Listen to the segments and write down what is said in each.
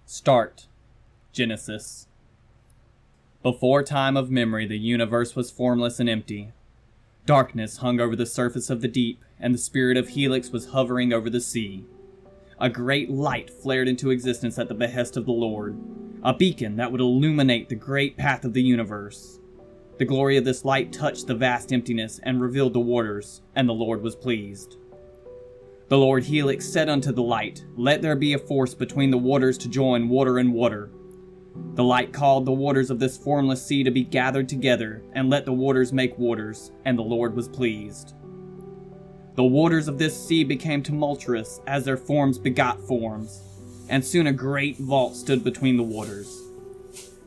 Start. Genesis. Before time of memory, the universe was formless and empty. Darkness hung over the surface of the deep, and the spirit of Helix was hovering over the sea. A great light flared into existence at the behest of the Lord, a beacon that would illuminate the great path of the universe. The glory of this light touched the vast emptiness and revealed the waters, and the Lord was pleased. The Lord Helix said unto the light, Let there be a force between the waters to join water and water. The light called the waters of this formless sea to be gathered together, and let the waters make waters, and the Lord was pleased. The waters of this sea became tumultuous, as their forms begot forms, and soon a great vault stood between the waters.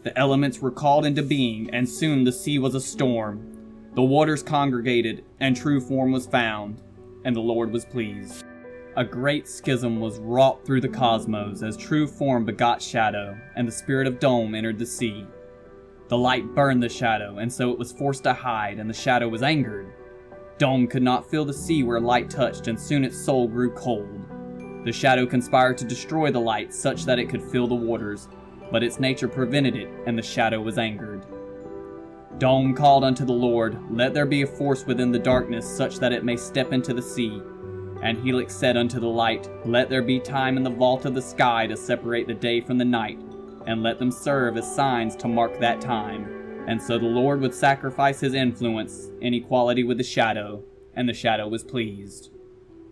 The elements were called into being, and soon the sea was a storm. The waters congregated, and true form was found, and the Lord was pleased. A great schism was wrought through the cosmos as true form begot shadow, and the spirit of Dome entered the sea. The light burned the shadow, and so it was forced to hide, and the shadow was angered. Dome could not feel the sea where light touched, and soon its soul grew cold. The shadow conspired to destroy the light such that it could fill the waters, but its nature prevented it, and the shadow was angered. Dome called unto the Lord, Let there be a force within the darkness such that it may step into the sea. And Helix said unto the light, Let there be time in the vault of the sky to separate the day from the night, and let them serve as signs to mark that time. And so the Lord would sacrifice his influence in equality with the shadow, and the shadow was pleased.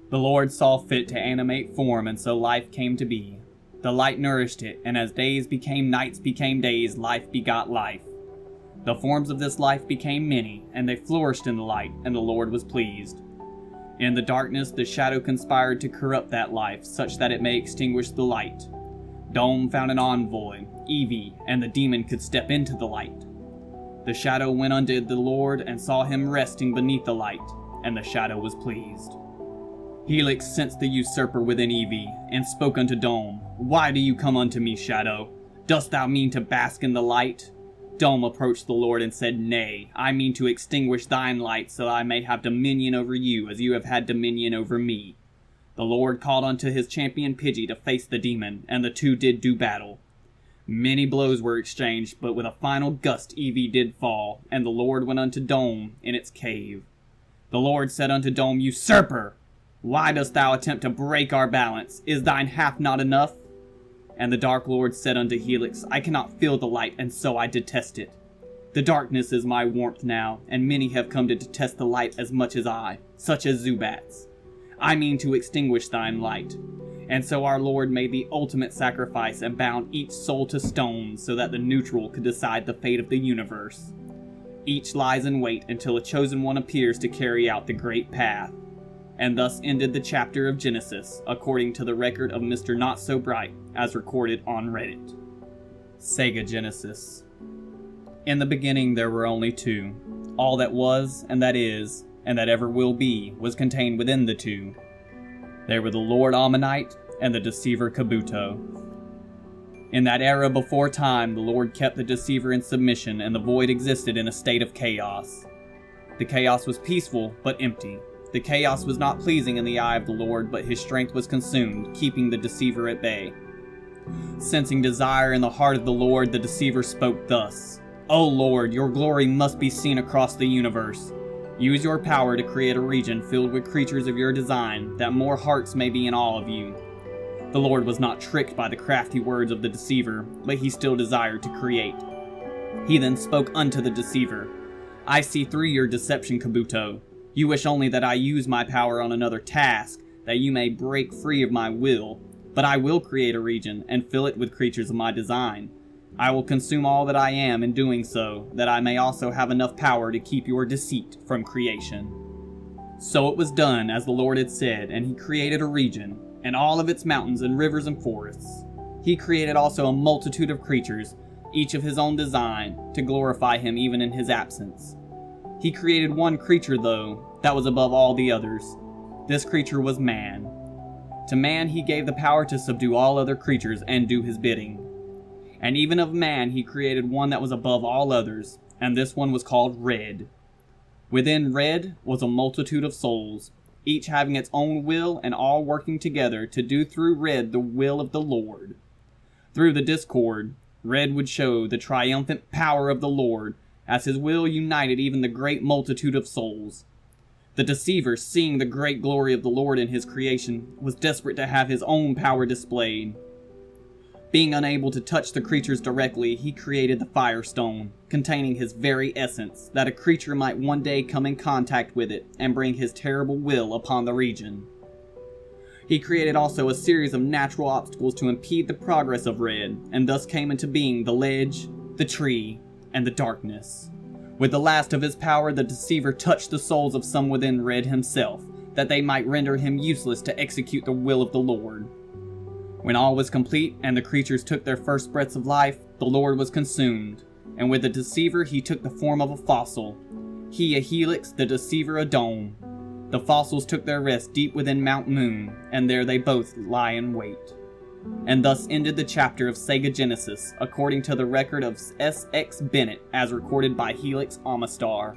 The Lord saw fit to animate form, and so life came to be. The light nourished it, and as days became nights became days, life begot life. The forms of this life became many, and they flourished in the light, and the Lord was pleased. In the darkness, the shadow conspired to corrupt that life, such that it may extinguish the light. Dome found an envoy, Evie, and the demon could step into the light. The shadow went unto the Lord, and saw him resting beneath the light, and the shadow was pleased. Helix sensed the usurper within Evie, and spoke unto Dome, Why do you come unto me, shadow? Dost thou mean to bask in the light? Dome approached the Lord and said, Nay, I mean to extinguish thine light, so that I may have dominion over you, as you have had dominion over me. The Lord called unto his champion Pidgey to face the demon, and the two did do battle. Many blows were exchanged, but with a final gust Evie did fall, and the Lord went unto Dome in its cave. The Lord said unto Dome, Usurper! Why dost thou attempt to break our balance? Is thine half not enough? And the Dark Lord said unto Helix, I cannot feel the light, and so I detest it. The darkness is my warmth now, and many have come to detest the light as much as I, such as Zubats. I mean to extinguish thine light. And so our Lord made the ultimate sacrifice and bound each soul to stone so that the neutral could decide the fate of the universe. Each lies in wait until a chosen one appears to carry out the great path. And thus ended the chapter of Genesis, according to the record of Mr. Not So Bright, as recorded on Reddit. Sega Genesis. In the beginning there were only two. All that was, and that is, and that ever will be, was contained within the two. They were the Lord Ammonite and the deceiver Kabuto. In that era before time, the Lord kept the deceiver in submission, and the void existed in a state of chaos. The chaos was peaceful, but empty. The chaos was not pleasing in the eye of the Lord, but his strength was consumed, keeping the deceiver at bay. Sensing desire in the heart of the Lord, the deceiver spoke thus, O Lord, your glory must be seen across the universe. Use your power to create a region filled with creatures of your design, that more hearts may be in awe of you. The Lord was not tricked by the crafty words of the deceiver, but he still desired to create. He then spoke unto the deceiver, I see through your deception, Kabuto. You wish only that I use my power on another task, that you may break free of my will. But I will create a region, and fill it with creatures of my design. I will consume all that I am in doing so, that I may also have enough power to keep your deceit from creation. So it was done as the Lord had said, and he created a region, and all of its mountains and rivers and forests. He created also a multitude of creatures, each of his own design, to glorify him even in his absence. He created one creature, though, that was above all the others. This creature was man. To man he gave the power to subdue all other creatures and do his bidding. And even of man he created one that was above all others, and this one was called Red. Within Red was a multitude of souls, each having its own will and all working together to do through Red the will of the Lord. Through the discord, Red would show the triumphant power of the Lord, as his will united even the great multitude of souls. The deceiver, seeing the great glory of the Lord in his creation, was desperate to have his own power displayed. Being unable to touch the creatures directly, he created the Firestone, containing his very essence, that a creature might one day come in contact with it and bring his terrible will upon the region. He created also a series of natural obstacles to impede the progress of Red, and thus came into being the ledge, the tree, and the darkness. With the last of his power, the deceiver touched the souls of some within Red himself, that they might render him useless to execute the will of the Lord. When all was complete, and the creatures took their first breaths of life, the Lord was consumed, and with the deceiver he took the form of a fossil, he a helix, the deceiver a dome. The fossils took their rest deep within Mount Moon, and there they both lie in wait. And thus ended the chapter of Sega Genesis, according to the record of S.X. Bennett, as recorded by Helix Amistar.